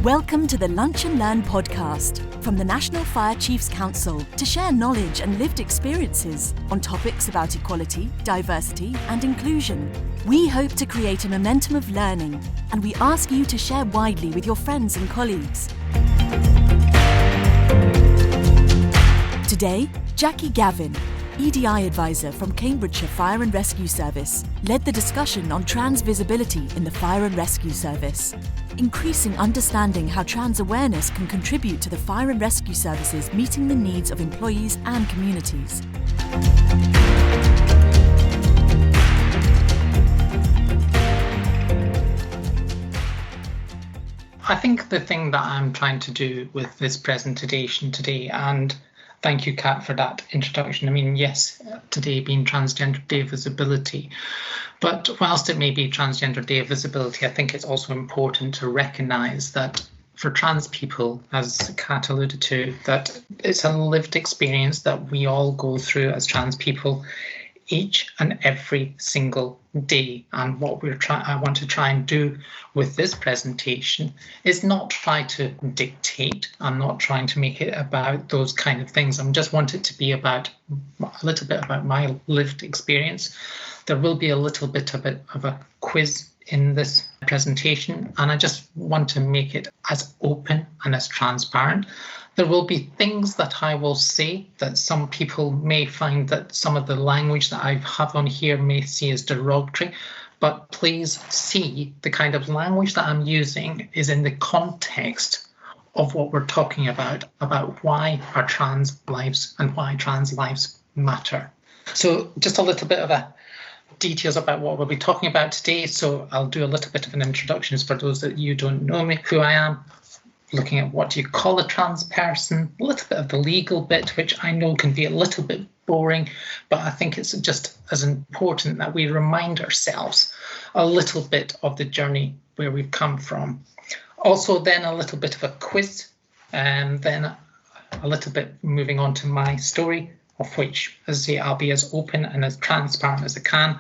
Welcome to the Lunch and Learn podcast from the National Fire Chiefs Council to share knowledge and lived experiences on topics about equality, diversity and inclusion. We hope to create a momentum of learning, and we ask you to share widely with your friends and colleagues. Today, Jackie Gavin, EDI advisor from Cambridgeshire Fire and Rescue Service, led the discussion on trans visibility in the Fire and Rescue Service, increasing understanding how trans awareness can contribute to the Fire and Rescue Services meeting the needs of employees and communities. I think the thing that I'm trying to do with this presentation today, and thank you, Kat, for that introduction. I mean, yes, today being Transgender Day of Visibility, but whilst it may be Transgender Day of Visibility, I think it's also important to recognise that for trans people, as Kat alluded to, that it's a lived experience that we all go through as trans people each and every single day. And what I want to try and do with this presentation is not try to dictate. I'm not trying to make it about those kind of things. I just want it to be about a little bit about my lived experience. There will be a little bit of a quiz in this presentation, and I just want to make it as open and as transparent. There will be things that I will say that some people may find that some of the language that I have on here may see as derogatory, but please see the kind of language that I'm using is in the context of what we're talking about why our trans lives and why trans lives matter. So just a little bit of details about what we'll be talking about today. So I'll do a little bit of an introduction for those that you don't know me, who I am, looking at what do you call a trans person, a little bit of the legal bit, which I know can be a little bit boring, but I think it's just as important that we remind ourselves a little bit of the journey where we've come from. Also then a little bit of a quiz, and then a little bit moving on to my story, of which, as I say, I'll be as open and as transparent as I can.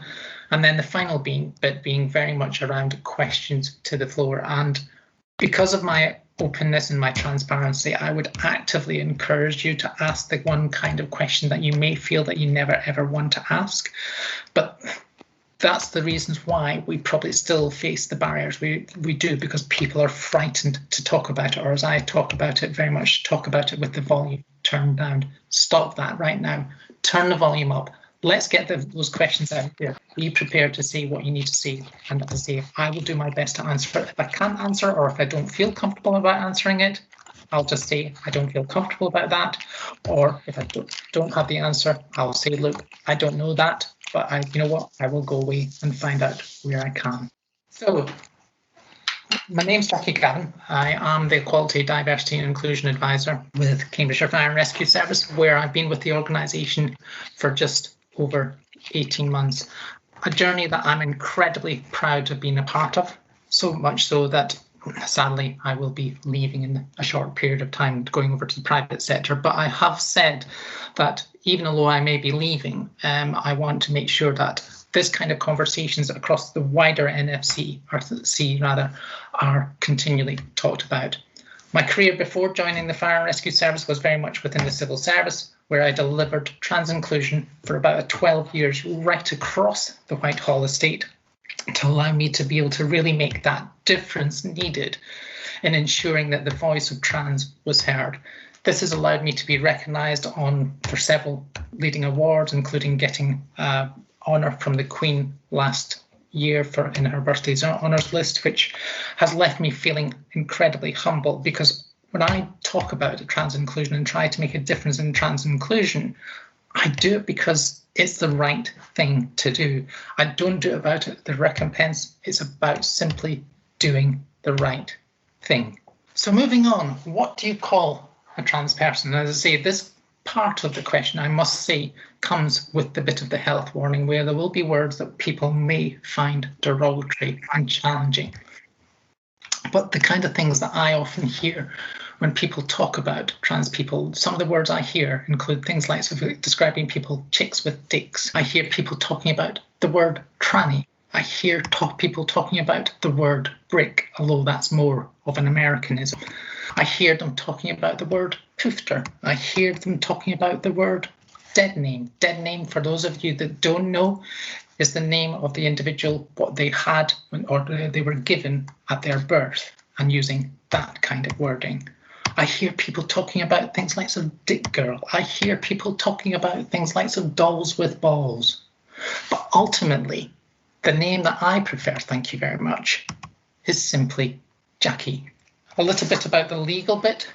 And then the final bit being very much around questions to the floor. And because of my openness and my transparency, I would actively encourage you to ask the one kind of question that you may feel that you never ever want to ask. But that's the reasons why we probably still face the barriers we do, because people are frightened to talk about it, or as I talk about it, very much talk about it with the volume turned down. Stop that right now. Turn the volume up. Let's get those questions out there. Be prepared to say what you need to say. And as I say, I will do my best to answer it. If I can't answer, or if I don't feel comfortable about answering it, I'll just say I don't feel comfortable about that. Or if I don't have the answer, I'll say, look, I don't know that, but you know what? I will go away and find out where I can. So my name's Jackie Gavin. I am the Equality, Diversity and Inclusion Advisor with Cambridgeshire Fire and Rescue Service, where I've been with the organisation for just over 18 months. A journey that I'm incredibly proud to have been a part of, so much so that sadly I will be leaving in a short period of time, going over to the private sector. But I have said that even though I may be leaving, I want to make sure that this kind of conversations across the wider NFC, or C rather, are continually talked about. My career before joining the Fire and Rescue Service was very much within the civil service, where I delivered trans inclusion for about 12 years right across the Whitehall estate, to allow me to be able to really make that difference needed in ensuring that the voice of trans was heard. This has allowed me to be recognised for several leading awards, including getting honour from the Queen last year in her birthday honours list, which has left me feeling incredibly humble, because when I talk about trans inclusion and try to make a difference in trans inclusion, I do it because it's the right thing to do. I don't do it about the recompense. It's about simply doing the right thing. So moving on, what do you call a trans person? As I say, this part of the question, I must say, comes with the bit of the health warning, where there will be words that people may find derogatory and challenging. But the kind of things that I often hear when people talk about trans people, some of the words I hear include things like describing people chicks with dicks. I hear people talking about the word tranny. I hear people talking about the word brick, although that's more of an Americanism. I hear them talking about the word poofter. I hear them talking about the word dead name. Dead name, for those of you that don't know, is the name of the individual, what they had or they were given at their birth, and using that kind of wording. I hear people talking about things like so dick girl. I hear people talking about things like so dolls with balls. But ultimately, the name that I prefer, thank you very much, is simply Jackie. A little bit about the legal bit.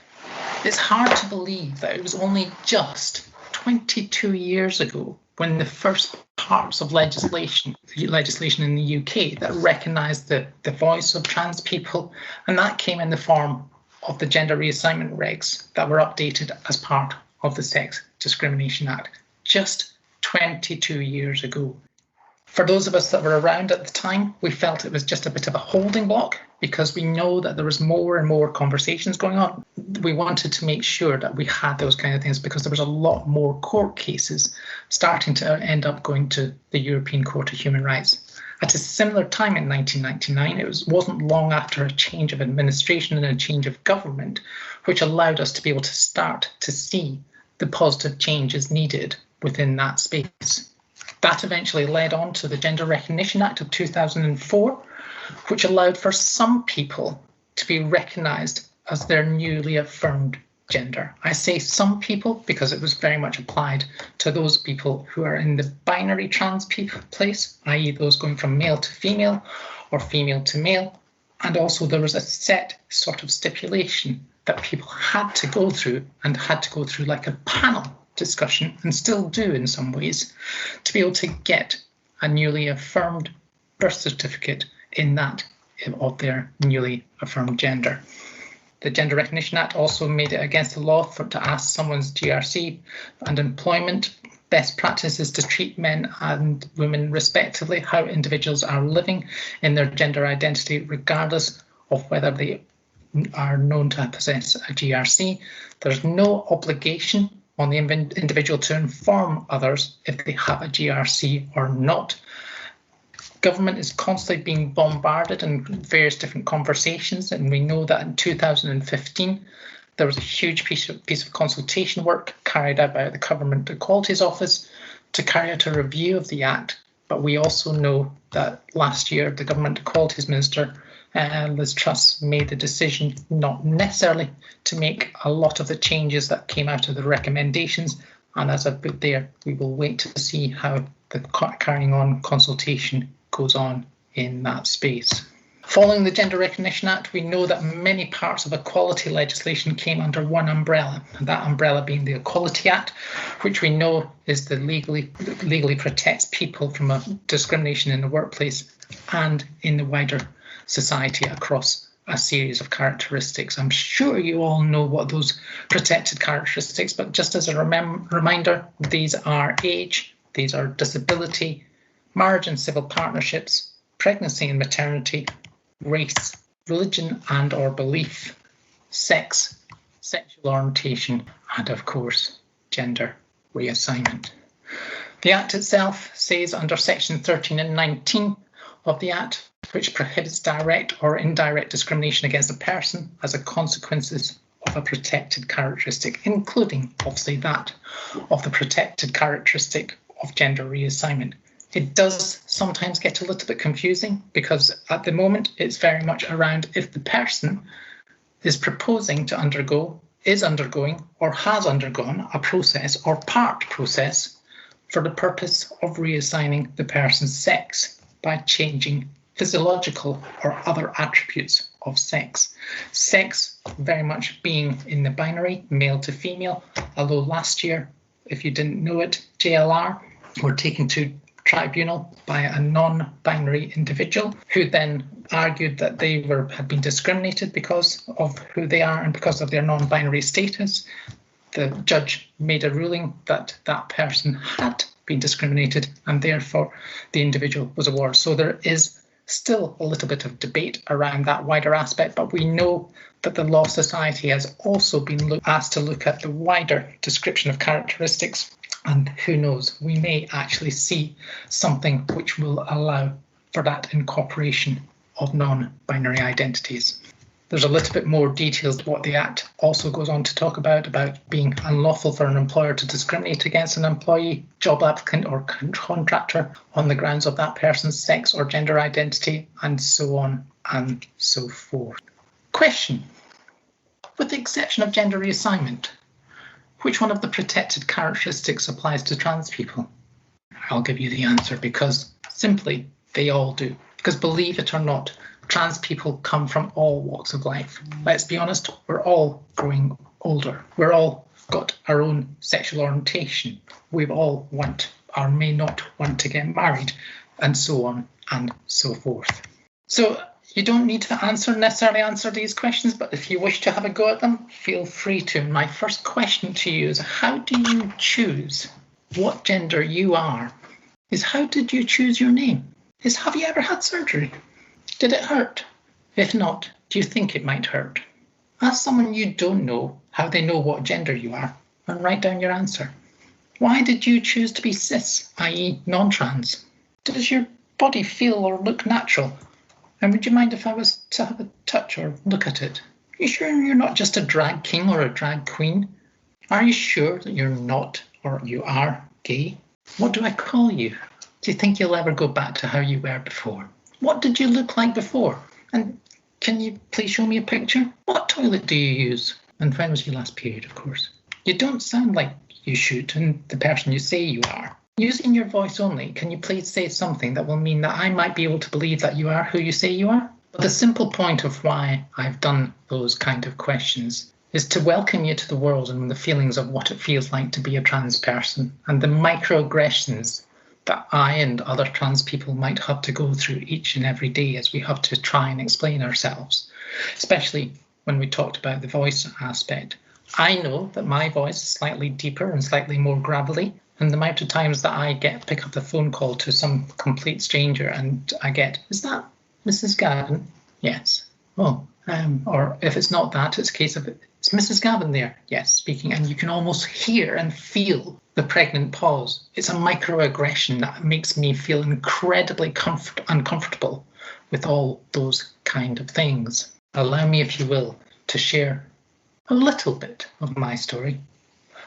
It's hard to believe that it was only just 22 years ago when the first parts of legislation in the UK that recognised the voice of trans people, and that came in the form of the gender reassignment regs that were updated as part of the Sex Discrimination Act, just 22 years ago. For those of us that were around at the time, we felt it was just a bit of a holding block because we know that there was more and more conversations going on. We wanted to make sure that we had those kind of things because there was a lot more court cases starting to end up going to the European Court of Human Rights. At a similar time in 1999, it wasn't long after a change of administration and a change of government, which allowed us to be able to start to see the positive changes needed within that space. That eventually led on to the Gender Recognition Act of 2004, which allowed for some people to be recognised as their newly affirmed gender. I say some people because it was very much applied to those people who are in the binary trans place, i.e. those going from male to female or female to male. And also there was a set sort of stipulation that people had to go through and had to go through like a panel discussion, and still do in some ways, to be able to get a newly affirmed birth certificate in that of their newly affirmed gender. The Gender Recognition Act also made it against the law to ask someone's GRC and employment best practices to treat men and women respectively, how individuals are living in their gender identity regardless of whether they are known to possess a GRC. There's no obligation on the individual to inform others if they have a GRC or not. Government is constantly being bombarded in various different conversations, and we know that in 2015 there was a huge piece of consultation work carried out by the Government Equalities Office to carry out a review of the Act. But we also know that last year the Government Equalities Minister, Liz Truss, made the decision not necessarily to make a lot of the changes that came out of the recommendations. And as I've put there, we will wait to see how the carrying on consultation goes on in that space. Following the Gender Recognition Act, we know that many parts of equality legislation came under one umbrella, and that umbrella being the Equality Act, which we know is the legally protects people from discrimination in the workplace and in the wider society across a series of characteristics. I'm sure you all know what those protected characteristics, but just as a reminder, these are age, these are disability, marriage and civil partnerships, pregnancy and maternity, race, religion and or belief, sex, sexual orientation, and of course, gender reassignment. The Act itself says under section 13 and 19 of the Act, which prohibits direct or indirect discrimination against a person as a consequence of a protected characteristic, including obviously that of the protected characteristic of gender reassignment. It does sometimes get a little bit confusing because at the moment it's very much around if the person is proposing to undergo, is undergoing or has undergone a process or part process for the purpose of reassigning the person's sex by changing physiological or other attributes of sex. Sex very much being in the binary, male to female, although last year, if you didn't know it, JLR were taken to tribunal by a non-binary individual who then argued that they had been discriminated because of who they are and because of their non-binary status. The judge made a ruling that that person had been discriminated and therefore the individual was awarded. So there is still a little bit of debate around that wider aspect, but we know that the Law Society has also been asked to look at the wider description of characteristics, and who knows, we may actually see something which will allow for that incorporation of non-binary identities. There's a little bit more details to what the Act also goes on to talk about being unlawful for an employer to discriminate against an employee, job applicant or contractor on the grounds of that person's sex or gender identity, and so on and so forth. Question: with the exception of gender reassignment, which one of the protected characteristics applies to trans people? I'll give you the answer, because simply they all do. Because believe it or not, trans people come from all walks of life. Let's be honest, we're all growing older. We're all got our own sexual orientation. We've all want or may not want to get married, and so on and so forth. So you don't need to necessarily answer these questions, but if you wish to have a go at them, feel free to. My first question to you is, how do you choose what gender you are? Is how did you choose your name? Is have you ever had surgery? Did it hurt? If not, do you think it might hurt? Ask someone you don't know how they know what gender you are, and write down your answer. Why did you choose to be cis, i.e. non-trans? Does your body feel or look natural? And would you mind if I was to have a touch or look at it? Are you sure you're not just a drag king or a drag queen? Are you sure that you're not or you are gay? What do I call you? Do you think you'll ever go back to how you were before? What did you look like before? And can you please show me a picture? What toilet do you use? And when was your last period, of course? You don't sound like you should and the person you say you are. Using your voice only, can you please say something that will mean that I might be able to believe that you are who you say you are? But the simple point of why I've done those kind of questions is to welcome you to the world and the feelings of what it feels like to be a trans person and the microaggressions that I and other trans people might have to go through each and every day as we have to try and explain ourselves, especially when we talked about the voice aspect. I know that my voice is slightly deeper and slightly more gravelly, and the amount of times that I pick up the phone call to some complete stranger and I get, is that Mrs. Gavin? Yes. Oh, or if it's not that, it's a case of, it's Mrs. Gavin there? Yes, speaking, and you can almost hear and feel the pregnant pause. It's a microaggression that makes me feel incredibly uncomfortable with all those kind of things. Allow me, if you will, to share a little bit of my story.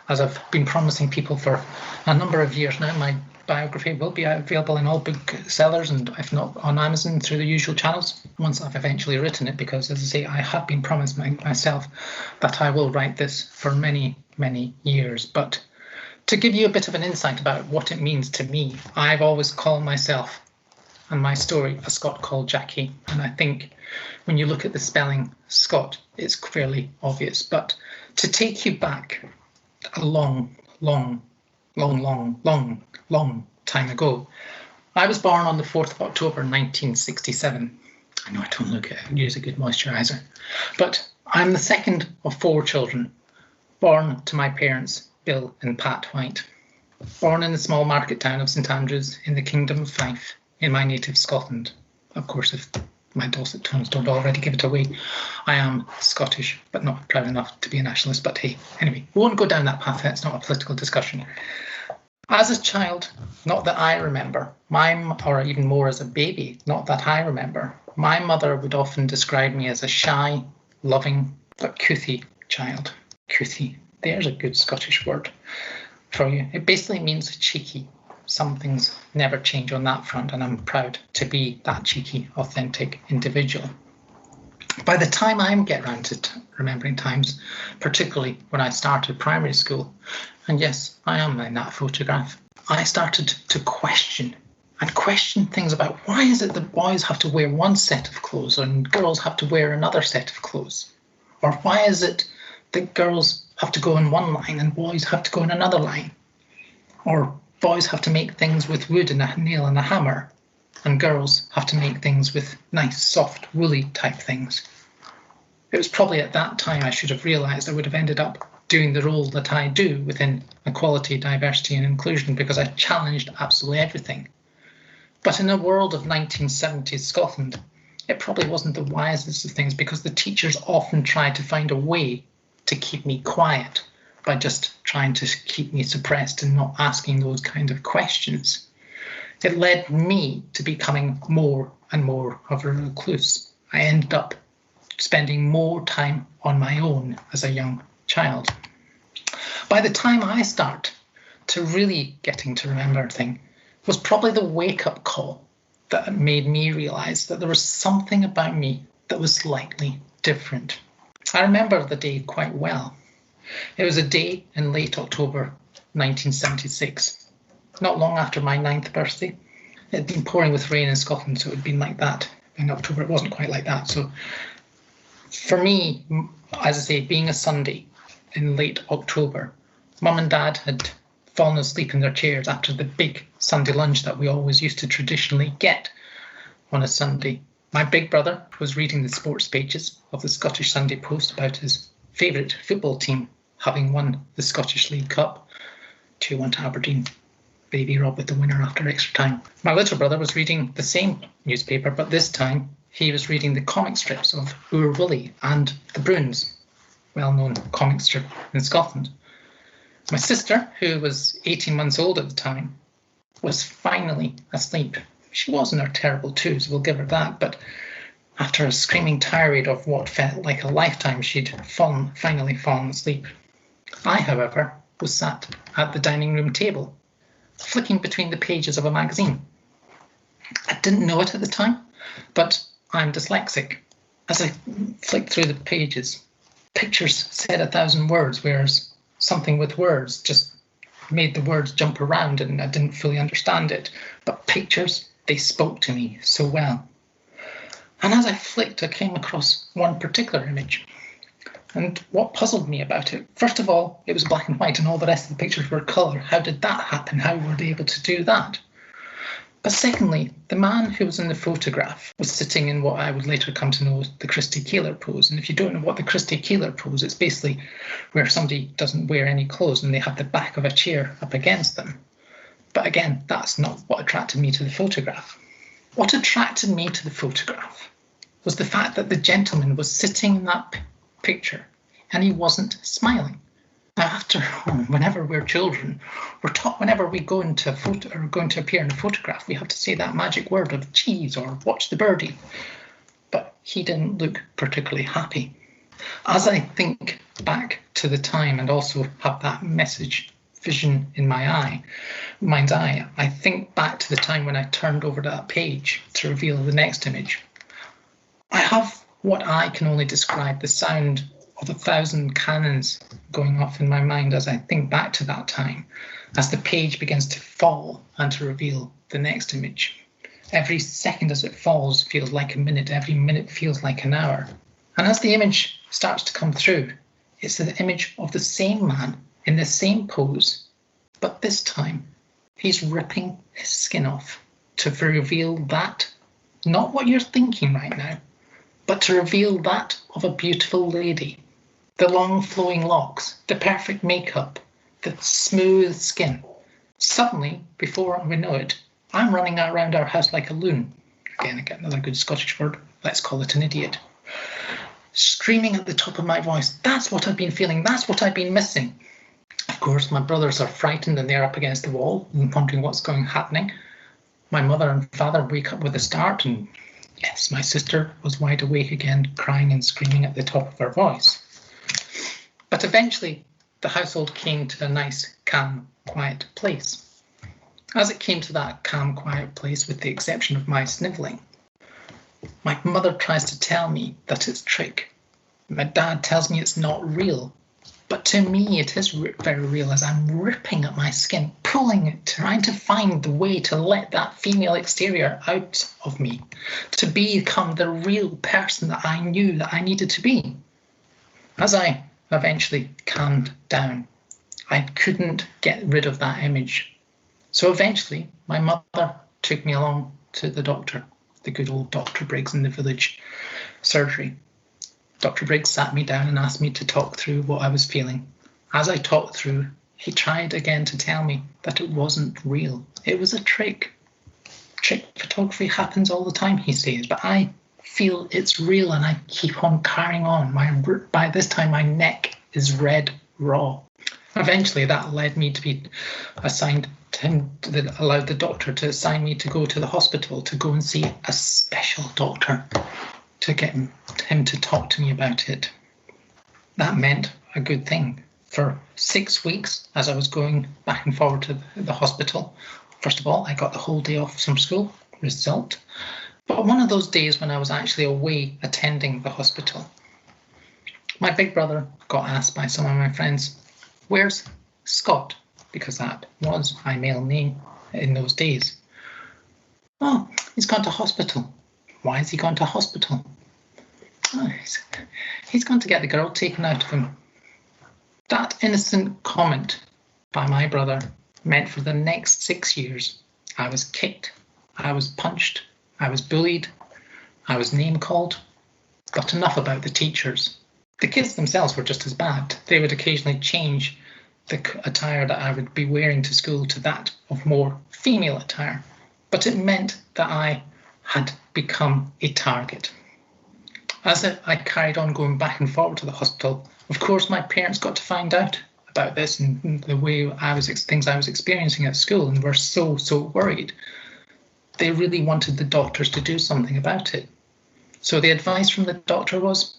As I've been promising people for a number of years now, my biography will be available in all booksellers and if not on Amazon through the usual channels once I've eventually written it, because as I say, I have been promising myself that I will write this for many, many years. But to give you a bit of an insight about what it means to me, I've always called myself and my story a Scot called Jackie. And I think when you look at the spelling Scot, it's fairly obvious. But to take you back a long time ago, I was born on the 4th of October 1967. I know I don't use a good moisturiser, but I'm the second of 4 children, born to my parents, Bill and Pat White. Born in the small market town of St Andrews in the Kingdom of Fife, in my native Scotland. Of course, if my dulcet tones don't already give it away, I am Scottish, but not proud enough to be a nationalist. But hey, anyway, we won't go down that path. It's not a political discussion. As a child, not that I remember, or even more as a baby, not that I remember, my mother would often describe me as a shy, loving, but couthy child. Couthy, there's a good Scottish word for you. It basically means cheeky. Some things never change on that front, and I'm proud to be that cheeky, authentic individual. By the time I get around to remembering times, particularly when I started primary school, and yes, I am in that photograph, I started to question things about why is it that boys have to wear one set of clothes and girls have to wear another set of clothes? Or why is it that girls have to go in one line and boys have to go in another line? Or boys have to make things with wood and a nail and a hammer, and girls have to make things with nice, soft, woolly type things. It was probably at that time I should have realised I would have ended up doing the role that I do within equality, diversity and inclusion, because I challenged absolutely everything. But in a world of 1970s Scotland, it probably wasn't the wisest of things, because the teachers often tried to find a way to keep me quiet by just trying to keep me suppressed and not asking those kind of questions. It led me to becoming more and more of a recluse. I ended up spending more time on my own as a young child. By the time I start to really getting to remember things, was probably the wake-up call that made me realise that there was something about me that was slightly different. I remember the day quite well. It was a day in late October 1976, not long after my 9th birthday. It had been pouring with rain in Scotland, so it had been like that. In October, it wasn't quite like that. So for me, as I say, being a Sunday in late October, Mum and Dad had fallen asleep in their chairs after the big Sunday lunch that we always used to traditionally get on a Sunday. My big brother was reading the sports pages of the Scottish Sunday Post about his favourite football team having won the Scottish League Cup, 2-1 to Aberdeen. Baby Rob with the winner after extra time. My little brother was reading the same newspaper, but this time he was reading the comic strips of Oor Wullie and the Bruins, well-known comic strip in Scotland. My sister, who was 18 months old at the time, was finally asleep. She was in her terrible twos, we'll give her that, but after a screaming tirade of what felt like a lifetime, she'd finally fallen asleep. I, however, was sat at the dining room table, flicking between the pages of a magazine. I didn't know it at the time, but I'm dyslexic. As I flicked through the pages, pictures said 1,000 words, whereas something with words just made the words jump around and I didn't fully understand it. But pictures, they spoke to me so well. And as I flicked, I came across one particular image. And what puzzled me about it, first of all, it was black and white and all the rest of the pictures were colour. How did that happen? How were they able to do that? But secondly, the man who was in the photograph was sitting in what I would later come to know as the Christy Keeler pose. And if you don't know what the Christy Keeler pose, it's basically where somebody doesn't wear any clothes and they have the back of a chair up against them. But again, that's not what attracted me to the photograph. What attracted me to the photograph was the fact that the gentleman was sitting in that picture and he wasn't smiling. Now, whenever we're children, we're taught whenever we go into a photo or going to appear in a photograph, we have to say that magic word of cheese or watch the birdie. But he didn't look particularly happy. As I think back to the time and also have that message vision in my mind's eye, I think back to the time when I turned over that page to reveal the next image. I have what I can only describe the sound of 1,000 cannons going off in my mind as I think back to that time, as the page begins to fall and to reveal the next image. Every second as it falls feels like a minute, every minute feels like an hour. And as the image starts to come through, it's the image of the same man in the same pose, but this time he's ripping his skin off to reveal that, not what you're thinking right now, but to reveal that of a beautiful lady. The long flowing locks, the perfect makeup, the smooth skin. Suddenly, before we know it, I'm running around our house like a loon. Again, I get another good Scottish word. Let's call it an idiot. Screaming at the top of my voice, that's what I've been feeling, that's what I've been missing. Of course, my brothers are frightened and they're up against the wall and wondering what's happening. My mother and father wake up with a start and yes, my sister was wide awake again, crying and screaming at the top of her voice. But eventually, the household came to a nice, calm, quiet place. As it came to that calm, quiet place, with the exception of my snivelling, my mother tries to tell me that it's trick. My dad tells me it's not real. But to me, it is very real as I'm ripping at my skin, pulling it, trying to find the way to let that female exterior out of me, to become the real person that I knew that I needed to be. As I eventually calmed down, I couldn't get rid of that image. So eventually, my mother took me along to the doctor, the good old Dr. Briggs in the village surgery. Dr. Briggs sat me down and asked me to talk through what I was feeling. As I talked through, he tried again to tell me that it wasn't real. It was a trick. Trick photography happens all the time, he says, but I feel it's real and I keep on carrying on. By this time, my neck is red raw. Eventually, that led me to be assigned to him, that allowed the doctor to assign me to go to the hospital to go and see a special doctor to get him to talk to me about it. That meant a good thing. For 6 weeks, as I was going back and forward to the hospital, first of all, I got the whole day off from school, result. But one of those days when I was actually away attending the hospital, my big brother got asked by some of my friends, "Where's Scott?" Because that was my male name in those days. "Oh, he's gone to hospital." "Why has he gone to hospital?" "Oh, he's gone to get the girl taken out of him." That innocent comment by my brother meant for the next 6 years, I was kicked, I was punched, I was bullied, I was name called. But enough about the teachers. The kids themselves were just as bad. They would occasionally change the attire that I would be wearing to school to that of more female attire. But it meant that I had become a target. As I carried on going back and forward to the hospital, of course, my parents got to find out about this and the way things I was experiencing at school, and were so worried. They really wanted the doctors to do something about it. So the advice from the doctor was,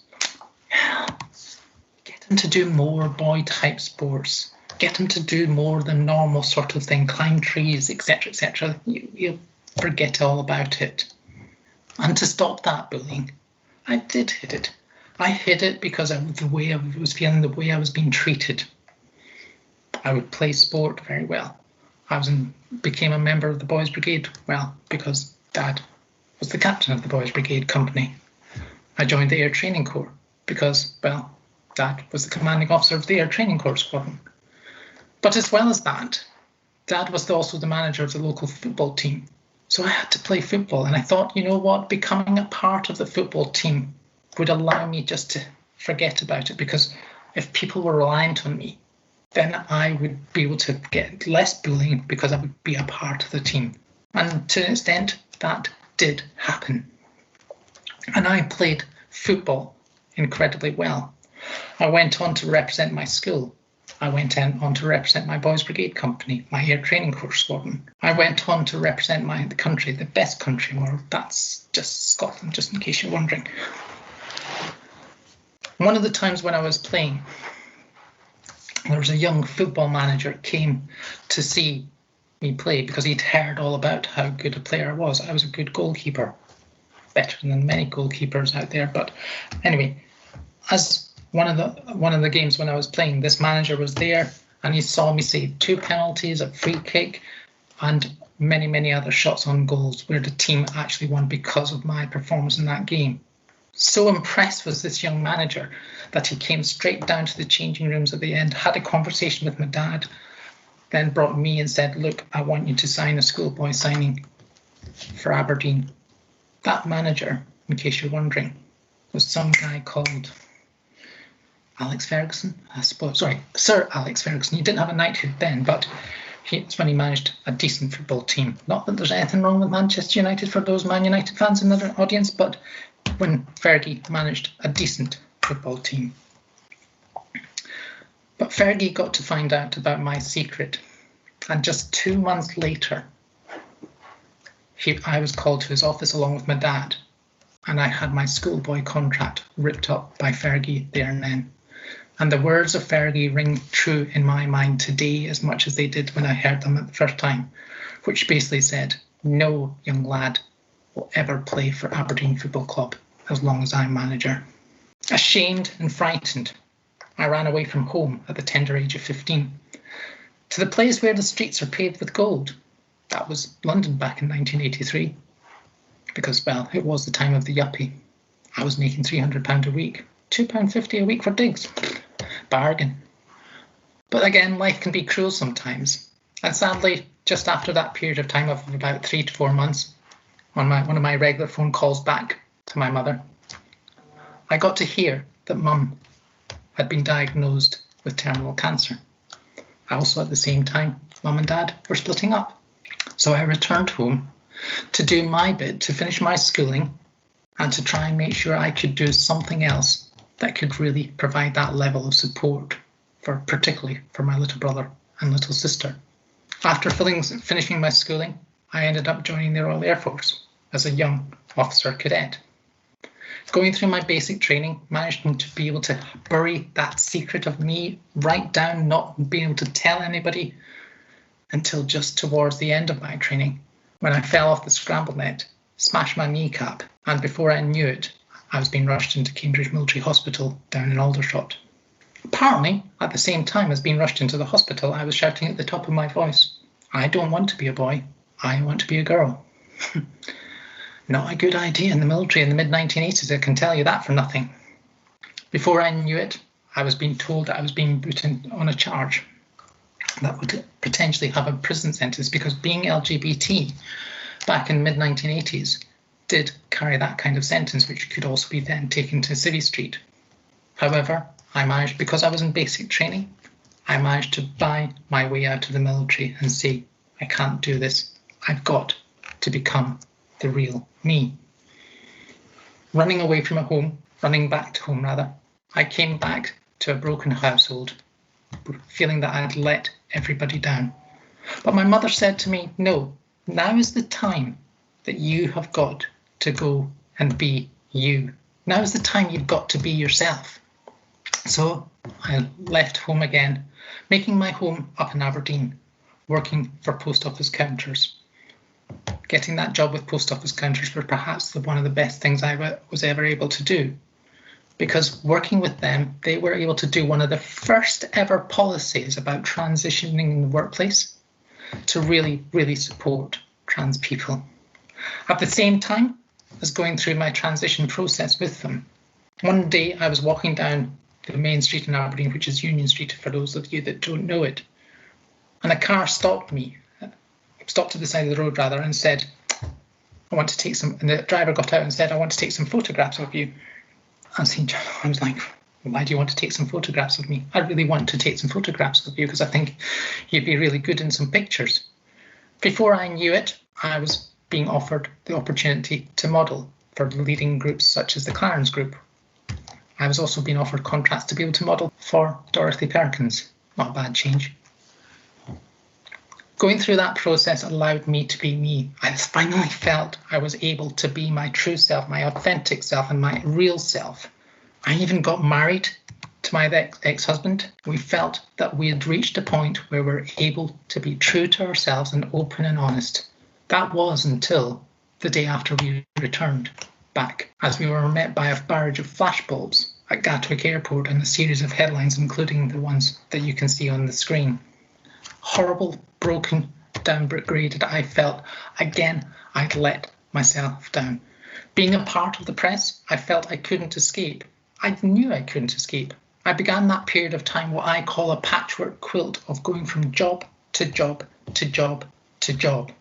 get him to do more boy-type sports. Get him to do more than normal sort of thing, climb trees, etc., etc. You'll forget all about it. And to stop that bullying, I did hid it. I hid it because of the way I was feeling, the way I was being treated. I would play sport very well. Became a member of the Boys Brigade, well, because Dad was the captain of the Boys Brigade company. I joined the Air Training Corps because, well, Dad was the commanding officer of the Air Training Corps squadron. But as well as that, Dad was also the manager of the local football team. So I had to play football, and I thought, you know what, becoming a part of the football team would allow me just to forget about it, because if people were reliant on me, then I would be able to get less bullying because I would be a part of the team. And to an extent, that did happen. And I played football incredibly well. I went on to represent my school. I went on to represent my Boys Brigade company, my Air Training Corps squadron. I went on to represent the country, the best country in the world. That's just Scotland, just in case you're wondering. One of the times when I was playing, there was a young football manager came to see me play because he'd heard all about how good a player I was. I was a good goalkeeper, better than many goalkeepers out there. But anyway, as one of the games when I was playing, this manager was there and he saw me save 2 penalties, a free kick, and many other shots on goals where the team actually won because of my performance in that game. So impressed was this young manager that he came straight down to the changing rooms at the end, had a conversation with my dad, then brought me and said, "Look, I want you to sign a schoolboy signing for Aberdeen." That manager, in case you're wondering, was some guy called Alex Ferguson, I suppose. Sorry, Sir Alex Ferguson. He didn't have a knighthood then, but it's when he managed a decent football team. Not that there's anything wrong with Manchester United for those Man United fans in the audience, but when Fergie managed a decent football team. But Fergie got to find out about my secret, and just 2 months later, I was called to his office along with my dad, and I had my schoolboy contract ripped up by Fergie there and then. And the words of Fergie ring true in my mind today as much as they did when I heard them at the first time, which basically said, "No young lad will ever play for Aberdeen Football Club as long as I'm manager." Ashamed and frightened, I ran away from home at the tender age of 15 to the place where the streets are paved with gold. That was London back in 1983, because, well, it was the time of the yuppie. I was making £300 a week, £2.50 a week for digs. Bargain. But again, life can be cruel sometimes. And sadly, just after that period of time of about 3 to 4 months, on one of my regular phone calls back to my mother, I got to hear that Mum had been diagnosed with terminal cancer. Also at the same time, Mum and Dad were splitting up. So I returned home to do my bit, to finish my schooling, and to try and make sure I could do something else that could really provide that level of support particularly for my little brother and little sister. After finishing my schooling, I ended up joining the Royal Air Force as a young officer cadet. Going through my basic training, managing to be able to bury that secret of me right down, not being able to tell anybody until just towards the end of my training, when I fell off the scramble net, smashed my kneecap, and before I knew it, I was being rushed into Cambridge Military Hospital down in Aldershot. Apparently, at the same time as being rushed into the hospital, I was shouting at the top of my voice, "I don't want to be a boy, I want to be a girl." Not a good idea in the military in the mid-1980s, I can tell you that for nothing. Before I knew it, I was being told that I was being put on a charge that would potentially have a prison sentence, because being LGBT back in the mid-1980s did carry that kind of sentence, which could also be then taken to Civvy Street. However, I managed, because I was in basic training, I managed to buy my way out of the military and say, I can't do this. I've got to become the real me. Running away from home, running back to home rather, I came back to a broken household, feeling that I'd let everybody down. But my mother said to me, no, now is the time that you have got to go and be you. Now is the time you've got to be yourself. So I left home again, making my home up in Aberdeen, working for post office counters. Getting that job with post office counters was perhaps one of the best things I was ever able to do, because working with them, they were able to do one of the first ever policies about transitioning in the workplace to really, really support trans people. At the same time as going through my transition process with them, one day I was walking down the main street in Aberdeen, which is Union Street for those of you that don't know it, and a car stopped to the side of the road rather, and said, I want to take some, and the driver got out and said, I want to take some photographs of you. I was like, why do you want to take some photographs of me? I really want to take some photographs of you because I think you'd be really good in some pictures. Before I knew it, I was being offered the opportunity to model for leading groups such as the Clarence Group. I was also being offered contracts to be able to model for Dorothy Perkins. Not a bad change. Going through that process allowed me to be me. I finally felt I was able to be my true self, my authentic self, and my real self. I even got married to my ex-husband. We felt that we had reached a point where we were able to be true to ourselves and open and honest. That was until the day after we returned back, as we were met by a barrage of flashbulbs at Gatwick Airport and a series of headlines, including the ones that you can see on the screen. Horrible, broken, downgraded. I felt, again, I'd let myself down. Being a part of the press, I felt I couldn't escape. I knew I couldn't escape. I began that period of time what I call a patchwork quilt of going from job to job to job to job.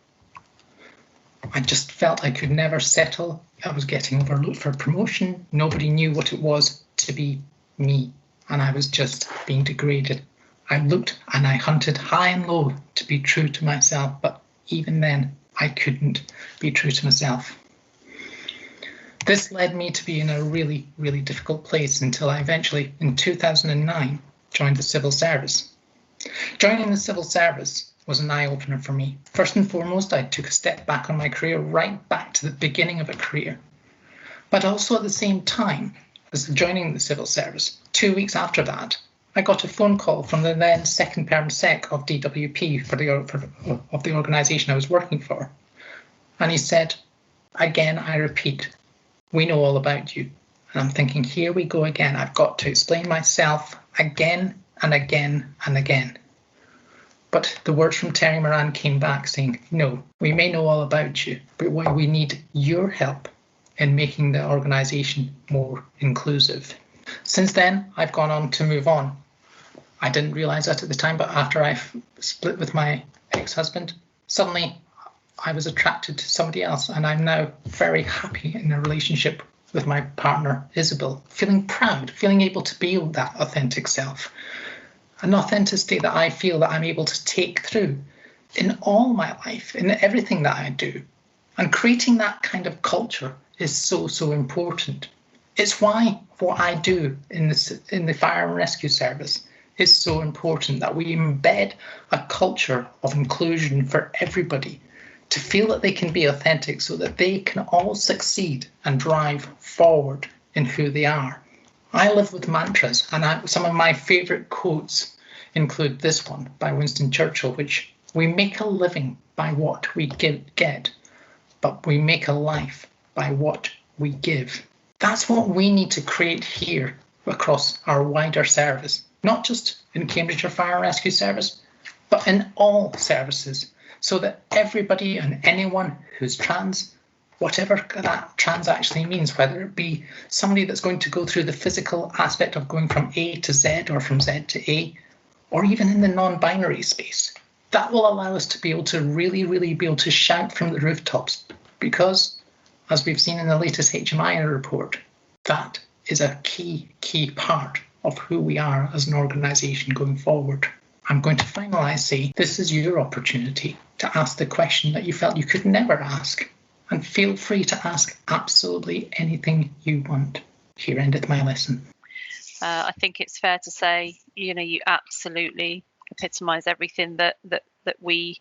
I just felt I could never settle. I was getting overlooked for promotion. Nobody knew what it was to be me, and I was just being degraded. I looked and I hunted high and low to be true to myself, but even then I couldn't be true to myself. This led me to be in a really, really difficult place until I eventually, in 2009, joined the civil service. Joining the civil service was an eye-opener for me. First and foremost, I took a step back on my career, right back to the beginning of a career. But also at the same time as joining the civil service, 2 weeks after that, I got a phone call from the then second perm sec of DWP of the organisation I was working for. And he said, again, I repeat, we know all about you. And I'm thinking, here we go again. I've got to explain myself again and again and again. But the words from Terry Moran came back saying, no, we may know all about you, but we need your help in making the organisation more inclusive. Since then, I've gone on to move on. I didn't realise that at the time, but after I split with my ex-husband, suddenly I was attracted to somebody else, and I'm now very happy in a relationship with my partner, Isabel, feeling proud, feeling able to be that authentic self, an authenticity that I feel that I'm able to take through in all my life, in everything that I do. And creating that kind of culture is so, so important. It's why what I do in the fire and rescue service is so important that we embed a culture of inclusion for everybody to feel that they can be authentic so that they can all succeed and drive forward in who they are. I live with mantras, and some of my favourite quotes include this one by Winston Churchill, which: we make a living by what we get, but we make a life by what we give. That's what we need to create here across our wider service, not just in Cambridgeshire Fire and Rescue Service, but in all services, so that everybody and anyone who's trans, whatever that trans actually means, whether it be somebody that's going to go through the physical aspect of going from A to Z or from Z to A, or even in the non-binary space, that will allow us to be able to really be able to shout from the rooftops, because as we've seen in the latest HMI report, that is a key part of who we are as an organisation going forward. I'm going to finalise say this is your opportunity to ask the question that you felt you could never ask, and feel free to ask absolutely anything you want. Here endeth my lesson. I think it's fair to say, you absolutely epitomise everything that we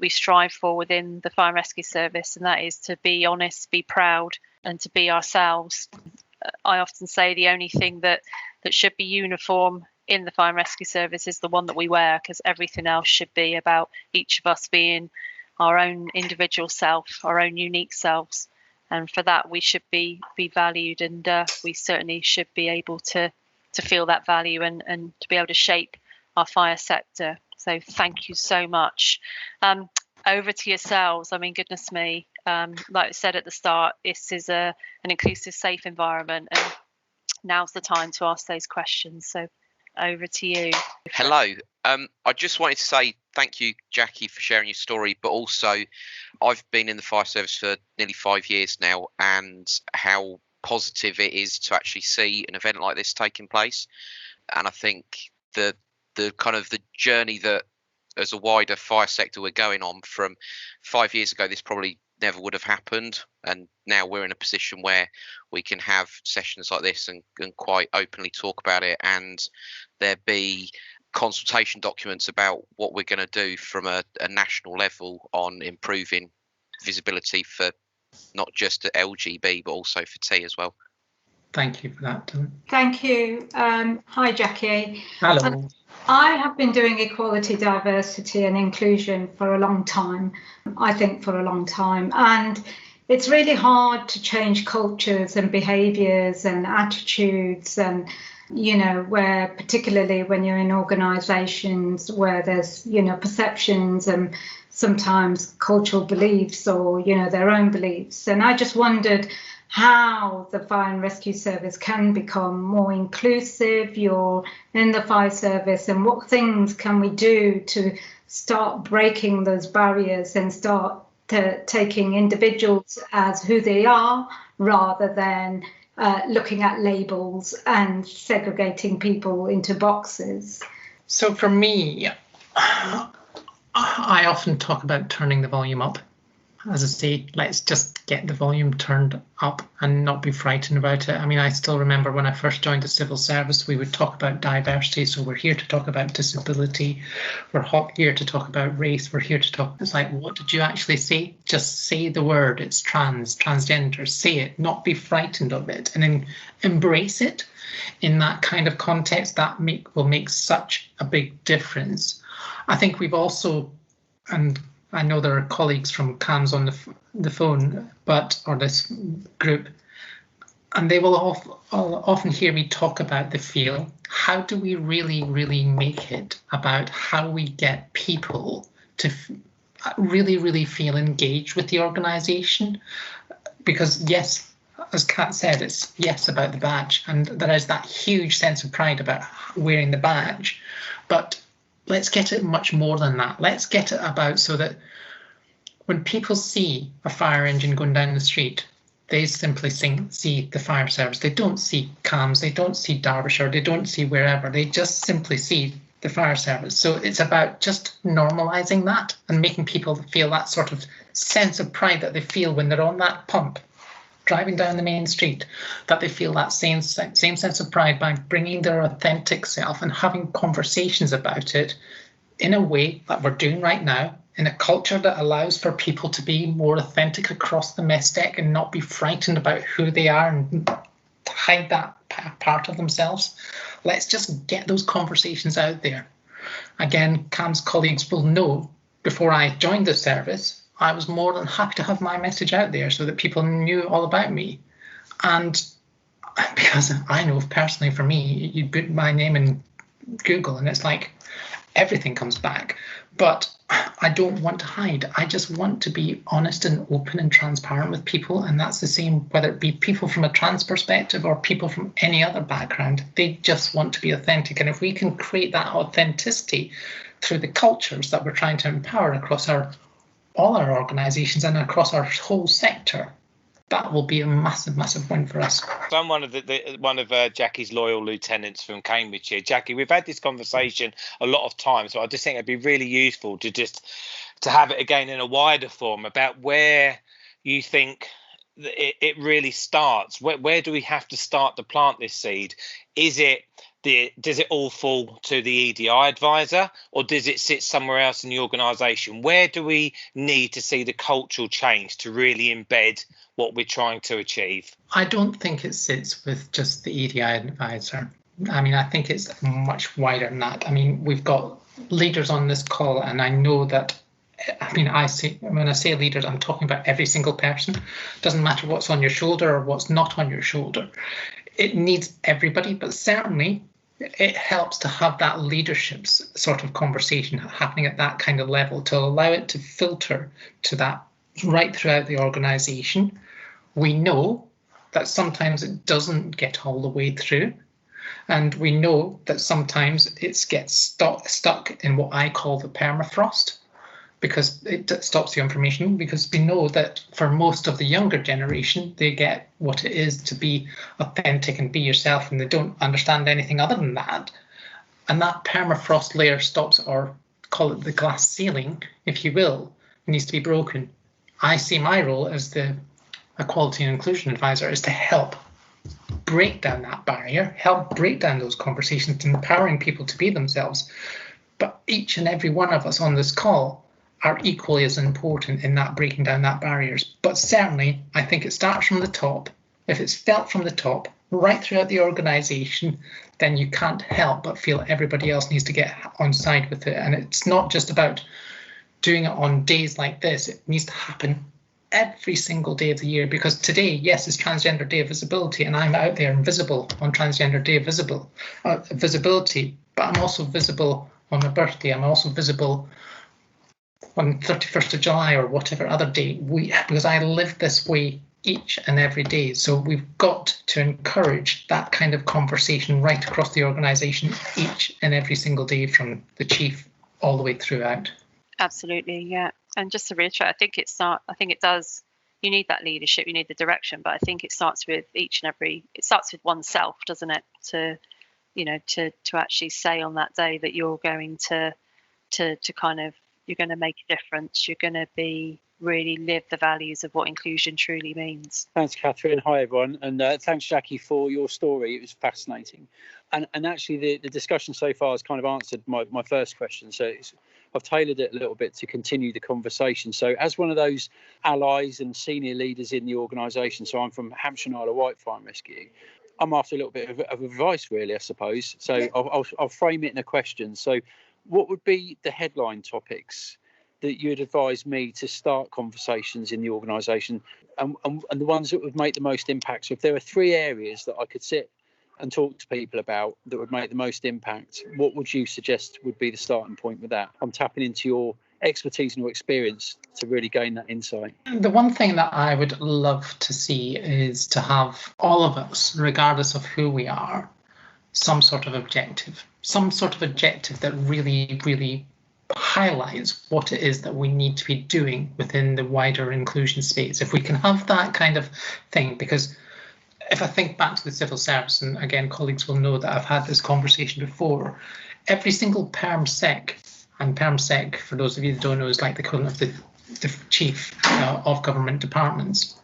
strive for within the Fire and Rescue Service, and that is to be honest, be proud, and to be ourselves. I often say the only thing that should be uniform in the Fire and Rescue Service is the one that we wear, because everything else should be about each of us being our own individual self, our own unique selves. And for that, we should be valued, and we certainly should be able to feel that value and to be able to shape our fire sector. So thank you so much. Over to yourselves. I mean, goodness me, like I said at the start, this is an inclusive, safe environment, and now's the time to ask those questions. So over to you. Hello. I just wanted to say thank you, Jackie, for sharing your story, but also I've been in the fire service for nearly 5 years now, and how positive it is to actually see an event like this taking place. And I think the kind of the journey that as a wider fire sector we're going on, from 5 years ago, this probably never would have happened, and now we're in a position where we can have sessions like this and quite openly talk about it, and there be consultation documents about what we're going to do from a national level on improving visibility for not just LGB but also for T as well. Thank you for that. Thank you. Hi, Jackie. Hello. I have been doing equality, diversity and inclusion for a long time, I think for a long time. And it's really hard to change cultures and behaviours and attitudes, and, where particularly when you're in organisations where there's, perceptions and sometimes cultural beliefs or, their own beliefs. And I just wondered how the Fire and Rescue Service can become more inclusive. You're in the fire service, and what things can we do to start breaking those barriers and start taking individuals as who they are, rather than looking at labels and segregating people into boxes? So for me, I often talk about turning the volume up. As I say, let's just get the volume turned up and not be frightened about it. I mean, I still remember when I first joined the civil service, we would talk about diversity. So we're here to talk about disability. We're here to talk about race. We're here to talk. It's like, what did you actually say? Just say the word. It's transgender. Say it, not be frightened of it, and then embrace it in that kind of context. That will make such a big difference. I think we've also, and I know there are colleagues from CAMS on the phone, or this group, and they will often hear me talk about the feel. How do we really make it about how we get people to really feel engaged with the organisation? Because yes, as Kat said, it's yes about the badge, and there is that huge sense of pride about wearing the badge, but let's get it much more than that. Let's get it about so that when people see a fire engine going down the street, they simply see the fire service. They don't see CAMS, they don't see Derbyshire, they don't see wherever. They just simply see the fire service. So it's about just normalising that and making people feel that sort of sense of pride that they feel when they're on that pump driving down the main street, that they feel that same sense of pride by bringing their authentic self and having conversations about it in a way that we're doing right now, in a culture that allows for people to be more authentic across the mess deck and not be frightened about who they are and hide that part of themselves. Let's just get those conversations out there. Again, Cam's colleagues will know, before I joined the service, I was more than happy to have my message out there so that people knew all about me. And because I know personally for me, you put my name in Google and it's like everything comes back. But I don't want to hide. I just want to be honest and open and transparent with people. And that's the same, whether it be people from a trans perspective or people from any other background. They just want to be authentic. And if we can create that authenticity through the cultures that we're trying to empower across all our organisations and across our whole sector, that will be a massive, massive win for us. So I'm one of Jackie's loyal lieutenants from Cambridgeshire. Jackie, we've had this conversation a lot of times, so I just think it'd be really useful to have it again in a wider form about where you think it really starts. Where do we have to start to plant this seed? Does it all fall to the EDI advisor, or does it sit somewhere else in the organisation? Where do we need to see the cultural change to really embed what we're trying to achieve? I don't think it sits with just the EDI advisor. I mean, I think it's much wider than that. I mean, we've got leaders on this call, and I know that, when I say leaders, I'm talking about every single person. Doesn't matter what's on your shoulder or what's not on your shoulder. It needs everybody, but certainly it helps to have that leadership sort of conversation happening at that kind of level to allow it to filter to that right throughout the organisation. We know that sometimes it doesn't get all the way through, and we know that sometimes it gets stuck in what I call the permafrost, because it stops the information, because we know that for most of the younger generation, they get what it is to be authentic and be yourself, and they don't understand anything other than that. And that permafrost layer stops, or call it the glass ceiling, if you will, needs to be broken. I see my role as the Equality and Inclusion Advisor is to help break down that barrier, help break down those conversations, empowering people to be themselves. But each and every one of us on this call are equally as important in that breaking down that barriers. But certainly, I think it starts from the top. If it's felt from the top, right throughout the organisation, then you can't help but feel everybody else needs to get on side with it. And it's not just about doing it on days like this. It needs to happen every single day of the year, because today, yes, is Transgender Day of Visibility, and I'm out there and visible on Transgender Day of Visibility, but I'm also visible on my birthday. I'm also visible on 31st of July or whatever other day, because I live this way each and every day. So we've got to encourage that kind of conversation right across the organisation each and every single day, from the chief all the way throughout. Absolutely, yeah. And just to reiterate, I think it does. You need that leadership, you need the direction, but I think it starts with it starts with oneself, doesn't it? To actually say on that day that you're going to you're going to make a difference. You're going to really live the values of what inclusion truly means. Thanks, Catherine. Hi, everyone. And thanks, Jackie, for your story. It was fascinating. And actually, the discussion so far has kind of answered my first question. So I've tailored it a little bit to continue the conversation. So as one of those allies and senior leaders in the organisation, so I'm from Hampshire and Isle of Wight Fire and Rescue, I'm after a little bit of advice, really, I suppose. So I'll frame it in a question. So what would be the headline topics that you'd advise me to start conversations in the organisation, and the ones that would make the most impact? So if there are 3 areas that I could sit and talk to people about that would make the most impact, what would you suggest would be the starting point with that? I'm tapping into your expertise and your experience to really gain that insight. The one thing that I would love to see is to have all of us, regardless of who we are, some sort of objective that really, really highlights what it is that we need to be doing within the wider inclusion space. If we can have that kind of thing, because if I think back to the civil service, and again, colleagues will know that I've had this conversation before, every single PermSec, and PermSec, for those of you that don't know, is like the equivalent of the chief of government departments.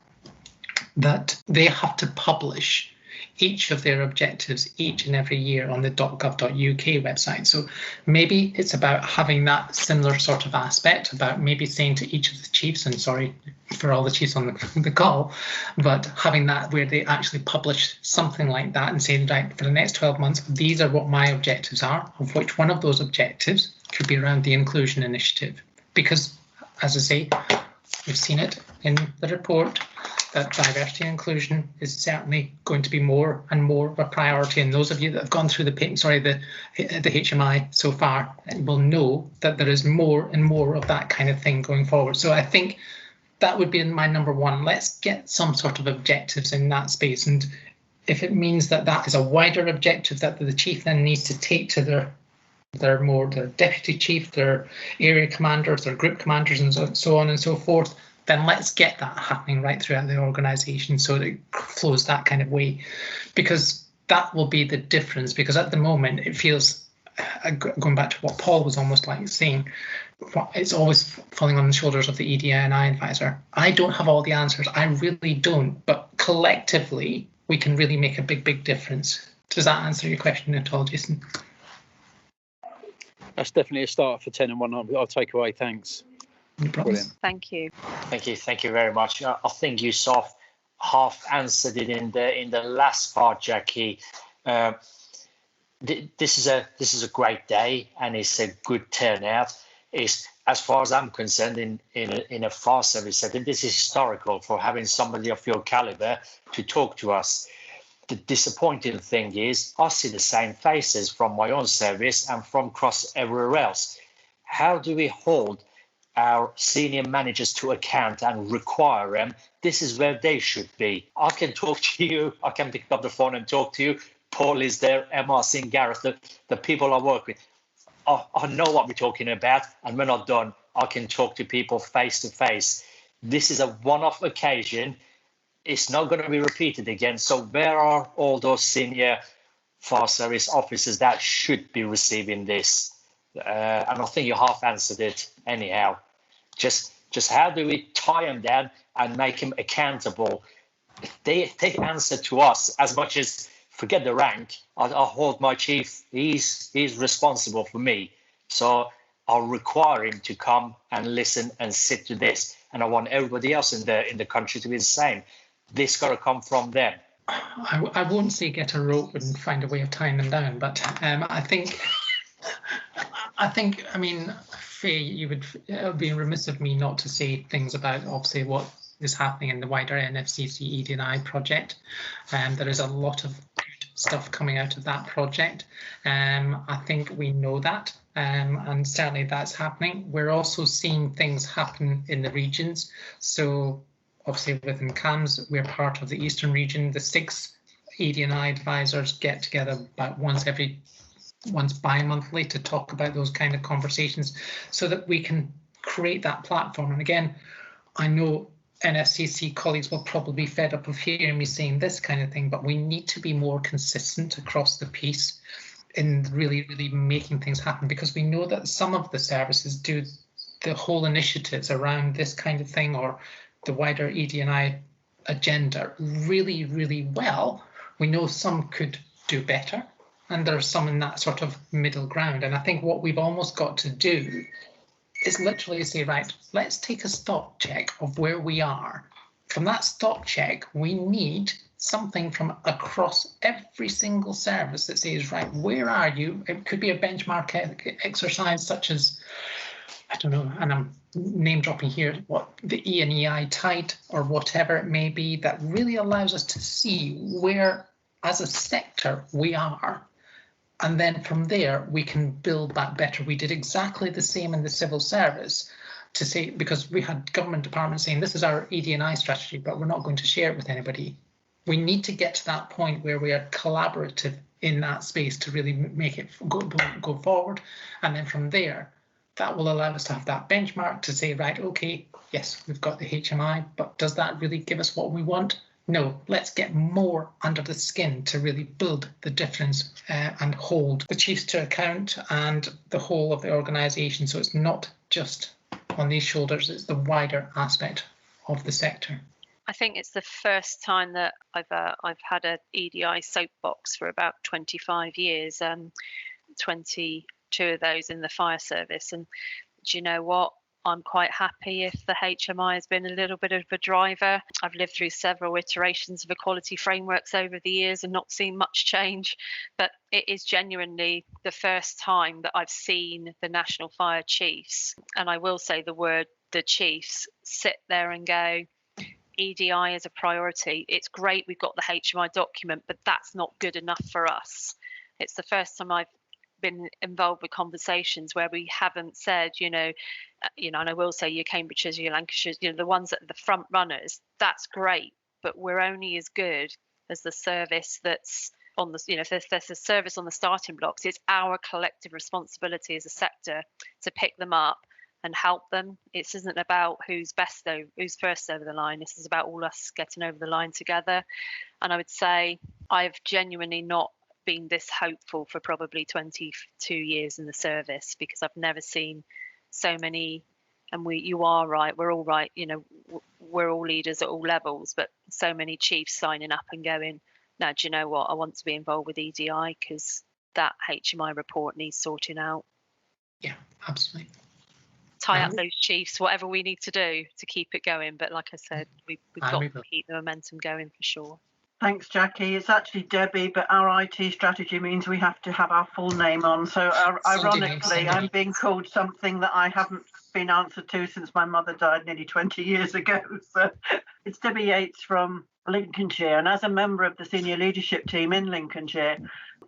that they have to publish each of their objectives each and every year on the .gov.uk website. So maybe it's about having that similar sort of aspect, about maybe saying to each of the chiefs, and sorry for all the chiefs on the call, but having that where they actually publish something like that and saying, right, for the next 12 months, these are what my objectives are, of which one of those objectives could be around the inclusion initiative. Because, as I say, we've seen it in the report, that diversity and inclusion is certainly going to be more and more of a priority. And those of you that have gone through the HMI so far will know that there is more and more of that kind of thing going forward. So I think that would be my number one. Let's get some sort of objectives in that space. And if it means that that is a wider objective that the chief then needs to take to their deputy chief, their area commanders, their group commanders, and so on and so forth, then let's get that happening right throughout the organisation so that it flows that kind of way, because that will be the difference. Because at the moment it feels, going back to what Paul was almost like saying, it's always falling on the shoulders of the EDI&I advisor. I don't have all the answers, I really don't, but collectively we can really make a big difference. Does that answer your question at all, Jason? That's definitely a start for 10 and 1. I'll take away. Thanks. Brilliant. Thank you. Thank you very much. I think you sort of half answered it in the last part, Jackie. This is a great day and it's a good turnout. It's, as far as I'm concerned, in a fire service setting, this is historical for having somebody of your caliber to talk to us. The disappointing thing is I see the same faces from my own service and from across everywhere else. How do we hold our senior managers to account and require them? This is where they should be. I can talk to you, I can pick up the phone and talk to you. Paul is there, MRC, Gareth, the people I work with. I know what we're talking about, and when I'm done, I can talk to people face to face. This is a one-off occasion. It's not going to be repeated again. So where are all those senior fire service officers that should be receiving this? And I think you half answered it anyhow. Just how do we tie them down and make them accountable? They answer to us as much as, forget the rank, I hold my chief, he's responsible for me. So I'll require him to come and listen and sit to this. And I want everybody else in the country to be the same. This got to come from them. I won't say get a rope and find a way of tying them down, but I think, I mean, Faye, it would be remiss of me not to say things about obviously what is happening in the wider NFCC ED&I project. There is a lot of good stuff coming out of that project. I think we know that, and certainly that's happening. We're also seeing things happen in the regions. So obviously within CAMS, we're part of the Eastern region. The 6 ED&I advisors get together about once bi-monthly to talk about those kind of conversations so that we can create that platform. And again, I know NFCC colleagues will probably be fed up of hearing me saying this kind of thing, but we need to be more consistent across the piece in really making things happen, because we know that some of the services do the whole initiatives around this kind of thing or the wider ED&I agenda really well. We know some could do better, and there's some in that sort of middle ground. And I think what we've almost got to do is literally say, right, let's take a stock check of where we are. From that stock check, we need something from across every single service that says, right, where are you? It could be a benchmark exercise such as, I don't know, and I'm name dropping here, what the E&EI tide or whatever it may be, that really allows us to see where as a sector we are. And then from there, we can build that better. We did exactly the same in the civil service to say, because we had government departments saying this is our ED&I strategy, but we're not going to share it with anybody. We need to get to that point where we are collaborative in that space to really make it go forward. And then from there, that will allow us to have that benchmark to say, right, okay, yes, we've got the HMI, but does that really give us what we want? No, let's get more under the skin to really build the difference and hold the chiefs to account and the whole of the organisation. So it's not just on these shoulders, it's the wider aspect of the sector. I think it's the first time that I've had a EDI soapbox for about 25 years, 22 of those in the fire service. And do you know what? I'm quite happy if the HMI has been a little bit of a driver. I've lived through several iterations of equality frameworks over the years and not seen much change, but it is genuinely the first time that I've seen the National Fire Chiefs, and I will say the chiefs, sit there and go, EDI is a priority. It's great we've got the HMI document, but that's not good enough for us. It's the first time I've been involved with conversations where we haven't said, and I will say your Cambridgeshires, your Lancashires, the ones that are the front runners, that's great, but we're only as good as the service that's on the, if there's a service on the starting blocks. It's our collective responsibility as a sector to pick them up and help them. It isn't about who's first over the line. This is about all us getting over the line together. And I would say I've genuinely not been this hopeful for probably 22 years in the service, because I've never seen so many, and you are right, we're all right, we're all leaders at all levels, but so many chiefs signing up and going, no, do you know what, I want to be involved with EDI because that HMI report needs sorting out. Yeah, absolutely. Tie up those chiefs, whatever we need to do to keep it going. But like I said, we've got to keep the momentum going for sure. Thanks, Jackie. It's actually Debbie, but our IT strategy means we have to have our full name on. So ironically, I'm being called something that I haven't been answered to since my mother died nearly 20 years ago. So it's Debbie Yates from Lincolnshire. And as a member of the senior leadership team in Lincolnshire,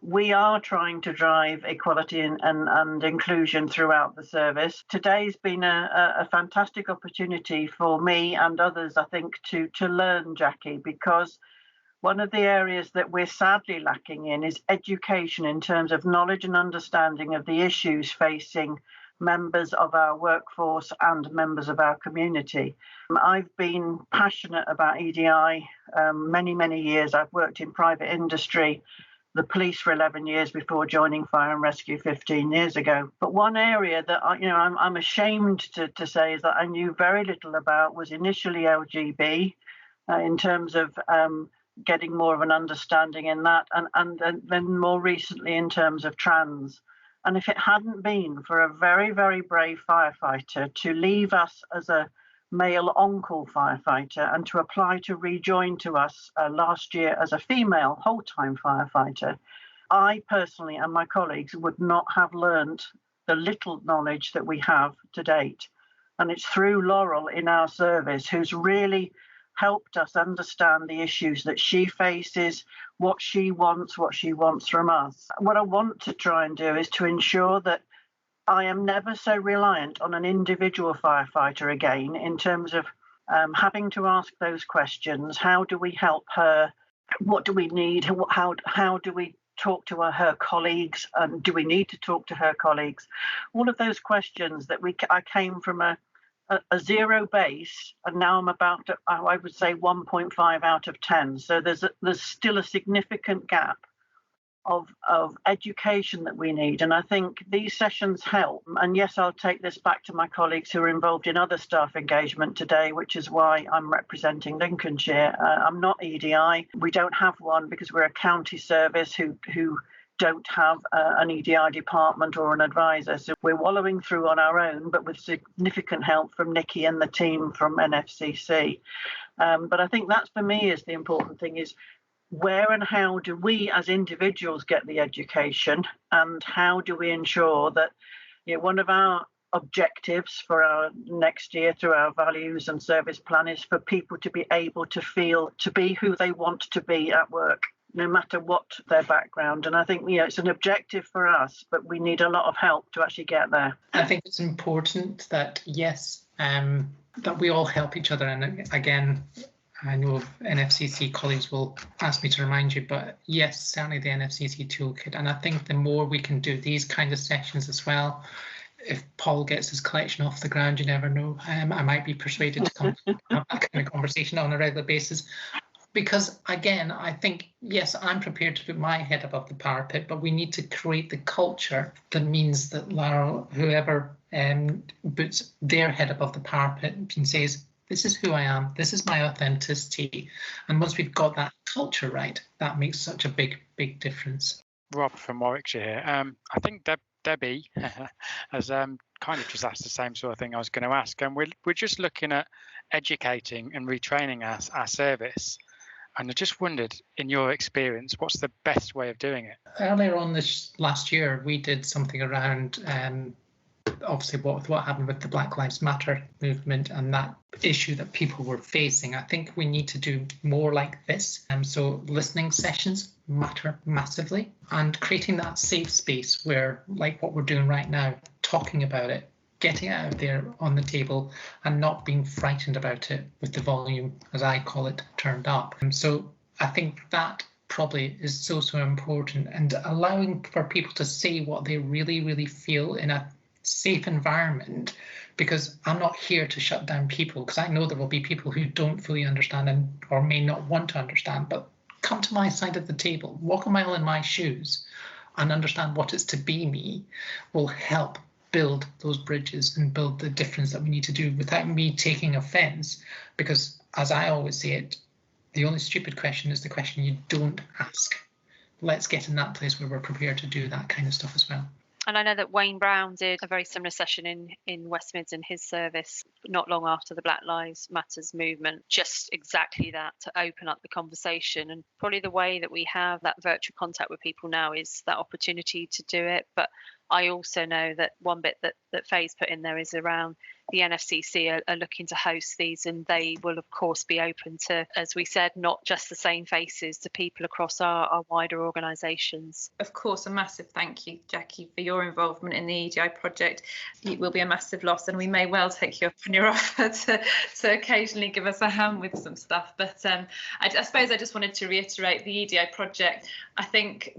we are trying to drive equality and inclusion throughout the service. Today's been a fantastic opportunity for me and others, I think, to learn, Jackie, because one of the areas that we're sadly lacking in is education in terms of knowledge and understanding of the issues facing members of our workforce and members of our community. I've been passionate about EDI many, many years. I've worked in private industry, the police for 11 years before joining Fire and Rescue 15 years ago. But one area that I'm ashamed to say is that I knew very little about was initially LGB in terms of getting more of an understanding in that, and then more recently in terms of trans. And if it hadn't been for a very, very brave firefighter to leave us as a male on-call firefighter and to apply to rejoin to us last year as a female whole-time firefighter, I personally and my colleagues would not have learned the little knowledge that we have to date. And it's through Laurel in our service who's really helped us understand the issues that she faces, what she wants from us. What I want to try and do is to ensure that I am never so reliant on an individual firefighter again in terms of having to ask those questions. How do we help her? What do we need? How do we talk to her colleagues? Do we need to talk to her colleagues? All of those questions that I came from a 0 base, and now I'm about, I would say, 1.5 out of 10. So there's still a significant gap of education that we need. And I think these sessions help. And yes, I'll take this back to my colleagues who are involved in other staff engagement today, which is why I'm representing Lincolnshire. I'm not EDI. We don't have one because we're a county service who don't have an EDI department or an advisor. So we're wallowing through on our own, but with significant help from Nikki and the team from NFCC. But I think that for me is the important thing, is where and how do we as individuals get the education, and how do we ensure that one of our objectives for our next year through our values and service plan is for people to be able to feel to be who they want to be at work, no matter what their background. And I think it's an objective for us, but we need a lot of help to actually get there. I think it's important that, yes, that we all help each other. And again, I know NFCC colleagues will ask me to remind you, but yes, certainly the NFCC toolkit. And I think the more we can do these kind of sessions as well, if Paul gets his collection off the ground, you never know. I might be persuaded to come have that kind of conversation on a regular basis. Because again, I think, yes, I'm prepared to put my head above the parapet, but we need to create the culture that means that Laurel, whoever puts their head above the parapet and says, This is who I am. This is my authenticity. And once we've got that culture right, that makes such a big, big difference. Rob from Warwickshire here. I think Debbie has kind of just asked the same sort of thing I was going to ask. And we're just looking at educating and retraining our service. And I just wondered, in your experience, what's the best way of doing it? Earlier on this last year, we did something around obviously what happened with the Black Lives Matter movement and that issue that people were facing. I think we need to do more like this. So listening sessions matter massively, and creating that safe space where, like what we're doing right now, talking about it, getting it out there on the table and not being frightened about it with the volume, as I call it, turned up. So I think that probably is so important, and allowing for people to say what they really, really feel in a safe environment, because I'm not here to shut down people, because I know there will be people who don't fully understand or may not want to understand, but come to my side of the table, walk a mile in my shoes and understand what it's to be me will help build those bridges and build the difference that we need to do without me taking offense. Because as I always say it, the only stupid question is the question you don't ask. Let's get in that place where we're prepared to do that kind of stuff as well. And I know that Wayne Brown did a very similar session in West Mids in his service not long after the Black Lives Matters movement, just exactly that, to open up the conversation. And probably the way that we have that virtual contact with people now is that opportunity to do it. But I also know that one bit that Faye's put in there is around the NFCC are looking to host these, and they will of course be open to, as we said, not just the same faces, to people across our wider organisations. Of course, a massive thank you, Jackie, for your involvement in the EDI project. It will be a massive loss, and we may well take you up on your offer to occasionally give us a hand with some stuff. But I suppose I just wanted to reiterate the EDI project. I think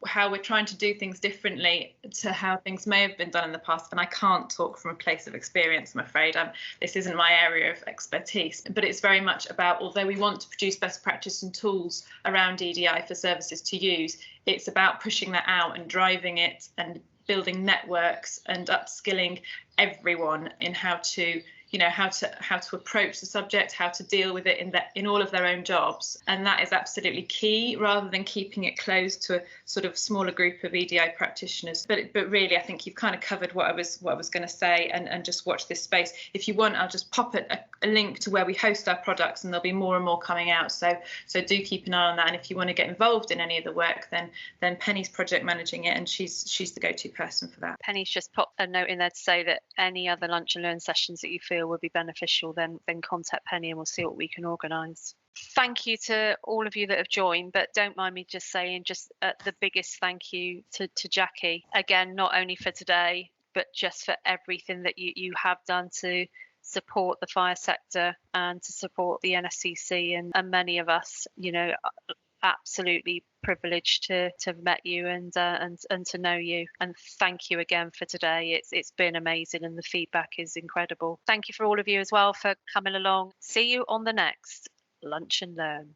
how we're trying to do things differently to how things may have been done in the past, and I can't talk from a place of experience, I'm afraid. This isn't my area of expertise, but it's very much about, although we want to produce best practice and tools around EDI for services to use, it's about pushing that out and driving it and building networks and upskilling everyone in how to approach the subject, how to deal with it in all of their own jobs. And that is absolutely key, rather than keeping it closed to a sort of smaller group of EDI practitioners. But really, I think you've kind of covered what I was going to say, and just watch this space. If you want, I'll just pop a link to where we host our products, and there'll be more and more coming out. So do keep an eye on that. And if you want to get involved in any of the work, then Penny's project managing it, and she's the go-to person for that. Penny's just popped a note in there to say that any other lunch and learn sessions that you feel would be beneficial, then contact Penny and we'll see what we can organise. Thank you to all of you that have joined, but don't mind me just saying the biggest thank you to Jackie, again, not only for today, but just for everything that you have done to support the fire sector and to support the NFCC and many of us, absolutely privileged to have met you and to know you. And thank you again for today. It's been amazing, and the feedback is incredible. Thank you for all of you as well for coming along. See you on the next Lunch and Learn.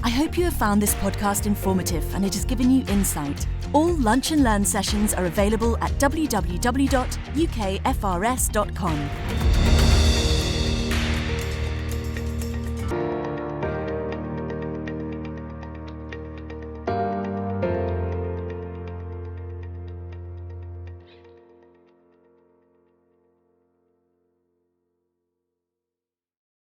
I hope you have found this podcast informative and it has given you insight. All Lunch and Learn sessions are available at www.ukfrs.com.